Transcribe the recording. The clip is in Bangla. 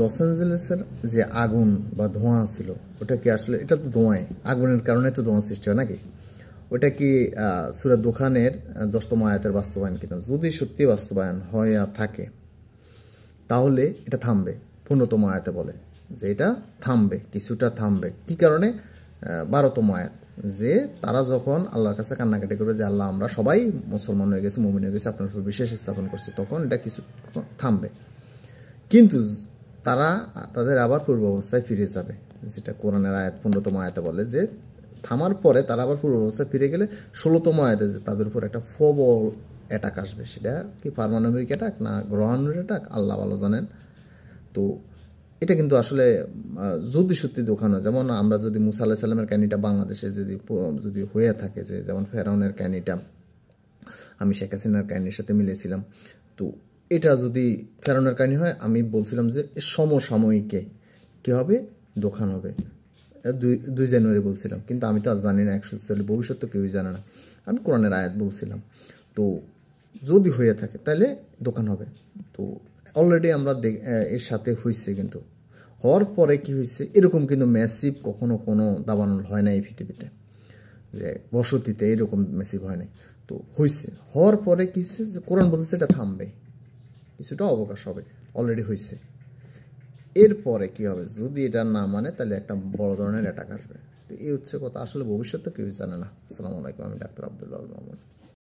লস অ্যাঞ্জেলেসের যে আগুন বা ধোঁয়া ছিল ওটা কি আসলে, এটা তো ধোঁয়ায়, আগুনের কারণে তো ধোঁয়া সৃষ্টি হয় নাকি? ওটা কি সূরা দোখানের 10তম আয়াতের বাস্তবায়ন কিনা? যদি সত্যি বাস্তবায়ন হয়ে থাকে তাহলে এটা থামবে। 15তম আয়াতে বলে যে এটা থামবে, কিছুটা থামবে। কি কারণে? 12তম আয়াত, যে তারা যখন আল্লাহর কাছে কান্নাকাটি করবে যে আল্লাহ আমরা সবাই মুসলমান হয়ে গেছি, মুমিন হয়ে গেছি, আপনার উপর বিশ্বাস স্থাপন করছি, তখন এটা কিছু থামবে। কিন্তু তারা তাদের আবার পূর্ব অবস্থায় ফিরে যাবে, যেটা কোরআনের আয়াত 15তম আয়াতে বলে যে থামার পরে তারা আবার পূর্ব অবস্থায় ফিরে গেলে 16তম আয়াতে যে তাদের উপর একটা প্রবল অ্যাটাক আসবে। সেটা কি পারমাণবিক অ্যাটাক না গ্রহাণুর অ্যাটাক, আল্লাহ ভালো জানেন। তো এটা কিন্তু আসলে যদি সত্যি দেখানো, যেমন আমরা যদি মুসা আলাইহিস সালামের কাহিনীটা বাংলাদেশে যদি হয়ে থাকে, যে যেমন ফেরাউনের কাহিনীটা আমি শেখ হাসিনার কাহিনীর সাথে মিলেছিলাম, তো এটা যদি ফেরাউনের কাহিনী হয়, আমি বলছিলাম যে সমসাময়িকে কী হবে, দোকান হবে। 2 জানুয়ারি বলছিলাম, কিন্তু আমি তো আর জানি না 140, ভবিষ্যৎ তো কেউই জানে না। আমি কোরআনের আয়াত বলছিলাম। তো যদি হয়ে থাকে তাহলে দোকান হবে। তো অলরেডি আমরা এর সাথে হয়েছে, কিন্তু হওয়ার পরে কি হয়েছে, এরকম কিন্তু ম্যাসিভ কখনো কোনো দাবানল হয় না এই পৃথিবীতে, যে বসতিতে এরকম ম্যাসিভ হয় নাই। তো হয়েছে, হওয়ার পরে কি হচ্ছে, যে কোরআন বলতেছে এটা থামবে, কিছুটা অবকাশ হবে, অলরেডি হয়েছে। এরপরে কি হবে, যদি এটা না মানে তাহলে একটা বড় ধরনের অ্যাটাক আসবে। তো এই হচ্ছে কথা, আসলে ভবিষ্যৎ তো কেউ জানে না। আসসালামু আলাইকুম, আমি ডাক্তার আব্দুল্লাহ আল মামুন।